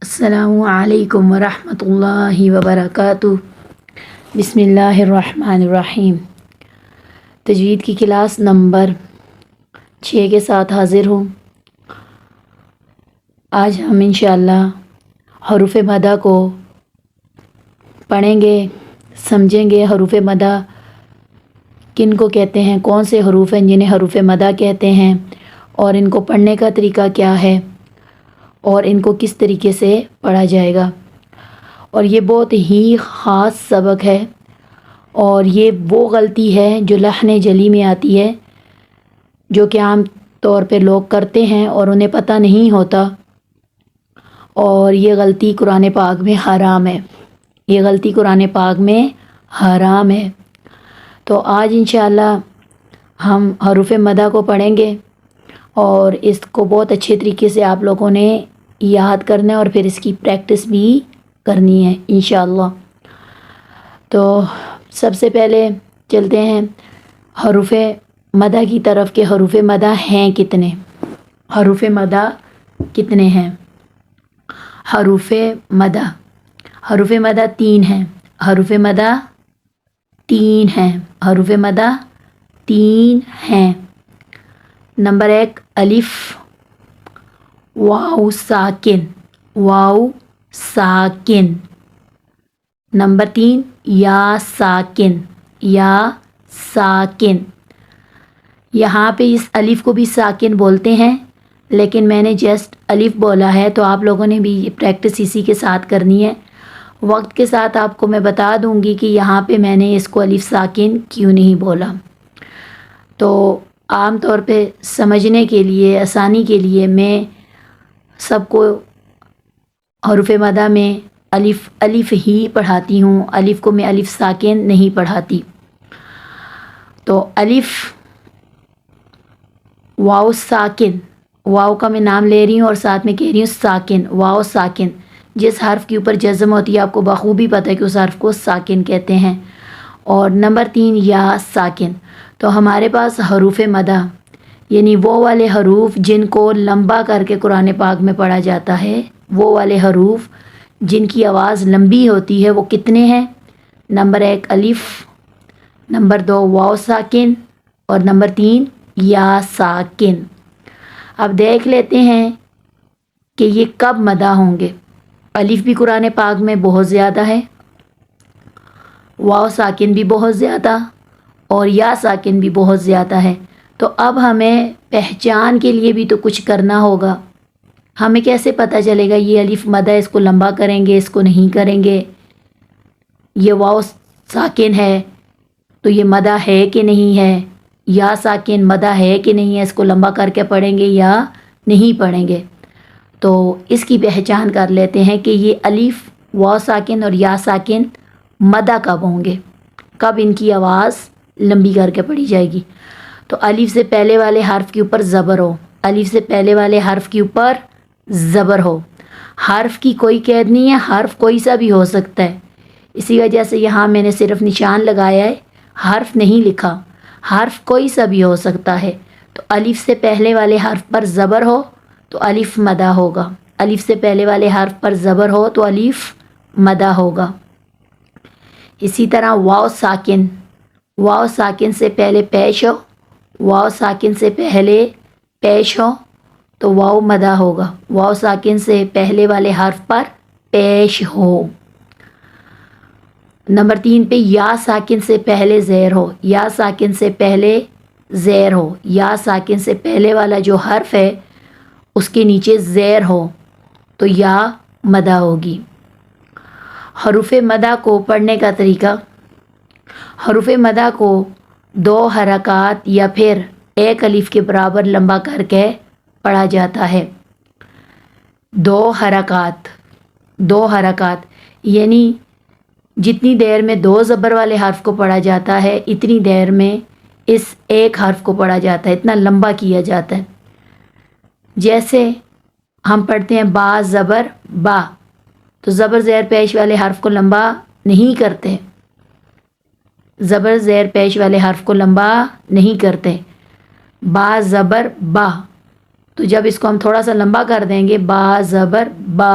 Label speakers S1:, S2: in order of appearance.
S1: السلام علیکم ورحمۃ اللہ وبرکاتہ۔ بسم اللہ الرحمن الرحیم۔ تجوید کی کلاس نمبر 6 کے ساتھ حاضر ہوں۔ آج ہم انشاءاللہ حروف مدہ کو پڑھیں گے، سمجھیں گے۔ حروف مدہ کن کو کہتے ہیں، کون سے حروف ہیں جنہیں حروف مدہ کہتے ہیں، اور ان کو پڑھنے کا طریقہ کیا ہے، اور ان کو کس طریقے سے پڑھا جائے گا۔ اور یہ بہت ہی خاص سبق ہے، اور یہ وہ غلطی ہے جو لحن جلی میں آتی ہے، جو کہ عام طور پہ لوگ کرتے ہیں اور انہیں پتہ نہیں ہوتا، اور یہ غلطی قرآن پاک میں حرام ہے۔ یہ غلطی قرآن پاک میں حرام ہے۔ تو آج انشاءاللہ ہم حروف مدہ کو پڑھیں گے، اور اس کو بہت اچھے طریقے سے آپ لوگوں نے یاد کرنا ہے، اور پھر اس کی پریکٹس بھی کرنی ہے انشاءاللہ۔ تو سب سے پہلے چلتے ہیں حروف مدہ کی طرف کہ حروف مدہ ہیں کتنے۔ حروف مدہ کتنے ہیں؟ حروف مدہ 3 ہیں۔ حروف مدہ 3 ہیں۔ حروف مدہ 3 ہیں۔ نمبر 1 الف، واو ساکن، واو ساکن۔ نمبر 3 یا ساکن، یا ساکن۔ یہاں پہ اس الف کو بھی ساکن بولتے ہیں، لیکن میں نے جسٹ الف بولا ہے، تو آپ لوگوں نے بھی پریکٹس اسی کے ساتھ کرنی ہے۔ وقت کے ساتھ آپ کو میں بتا دوں گی کہ یہاں پہ میں نے اس کو الف ساکن کیوں نہیں بولا۔ تو عام طور پہ سمجھنے کے لیے، آسانی کے لیے میں سب کو حروف مدہ میں الف ہی پڑھاتی ہوں، الف کو میں الف ساکن نہیں پڑھاتی۔ تو الف، واو ساکن، واو کا میں نام لے رہی ہوں اور ساتھ میں کہہ رہی ہوں ساکن، واو ساکن۔ جس حرف کے اوپر جزم ہوتی ہے آپ کو بخوبی پتہ ہے کہ اس حرف کو ساکن کہتے ہیں۔ اور نمبر 3 یا ساکن۔ تو ہمارے پاس حروف مدہ یعنی وہ والے حروف جن کو لمبا کر کے قرآن پاک میں پڑھا جاتا ہے، وہ والے حروف جن کی آواز لمبی ہوتی ہے، وہ کتنے ہیں؟ نمبر 1 الف، نمبر 2 واو ساکن، اور نمبر 3 یا ساکن۔ اب دیکھ لیتے ہیں کہ یہ کب مدہ ہوں گے۔ الف بھی قرآن پاک میں بہت زیادہ ہے، واو ساکن بھی بہت زیادہ، اور یا ساکن بھی بہت زیادہ ہے۔ تو اب ہمیں پہچان کے لیے بھی تو کچھ کرنا ہوگا۔ ہمیں کیسے پتہ چلے گا یہ الف مدہ، اس کو لمبا کریں گے، اس کو نہیں کریں گے؟ یہ واو ساکن ہے تو یہ مدہ ہے کہ نہیں ہے؟ یا ساکن مدہ ہے کہ نہیں ہے؟ اس کو لمبا کر کے پڑھیں گے یا نہیں پڑھیں گے؟ تو اس کی پہچان کر لیتے ہیں کہ یہ الف، واو ساکن اور یا ساکن مدہ کب ہوں گے، کب ان کی آواز لمبی کر کے پڑھی جائے گی۔ تو الف سے پہلے والے حرف کے اوپر زبر ہو، الف سے پہلے والے حرف کے اوپر زبر ہو۔ حرف کی کوئی قید نہیں ہے، حرف کوئی سا بھی ہو سکتا ہے، اسی وجہ سے یہاں میں نے صرف نشان لگایا ہے، حرف نہیں لکھا۔ حرف کوئی سا بھی ہو سکتا ہے۔ تو الف سے پہلے والے حرف پر زبر ہو تو الف مدہ ہوگا، الف سے پہلے والے حرف پر زبر ہو تو الف مدہ ہوگا۔ اسی طرح واو ساکن، واو ساکن سے پہلے پیش ہو، واو ساکن سے پہلے پیش ہو تو واو مدہ ہوگا، واو ساکن سے پہلے والے حرف پر پیش ہو۔ نمبر 3 پہ یا ساکن سے پہلے زیر ہو، یا ساکن سے پہلے زیر ہو، یا ساکن سے پہلے والا جو حرف ہے اس کے نیچے زیر ہو تو یا مدہ ہوگی۔ حروف مدہ کو پڑھنے کا طریقہ، حروف مدہ کو 2 حرکات یا پھر 1 الف کے برابر لمبا کر کے پڑھا جاتا ہے۔ 2 حرکات یعنی جتنی دیر میں 2 زبر والے حرف کو پڑھا جاتا ہے، اتنی دیر میں اس ایک حرف کو پڑھا جاتا ہے، اتنا لمبا کیا جاتا ہے۔ جیسے ہم پڑھتے ہیں با زبر با، تو زبر زیر پیش والے حرف کو لمبا نہیں کرتے، زبر زیر پیش والے حرف کو لمبا نہیں کرتے۔ با زبر با، تو جب اس کو ہم تھوڑا سا لمبا کر دیں گے، با زبر با،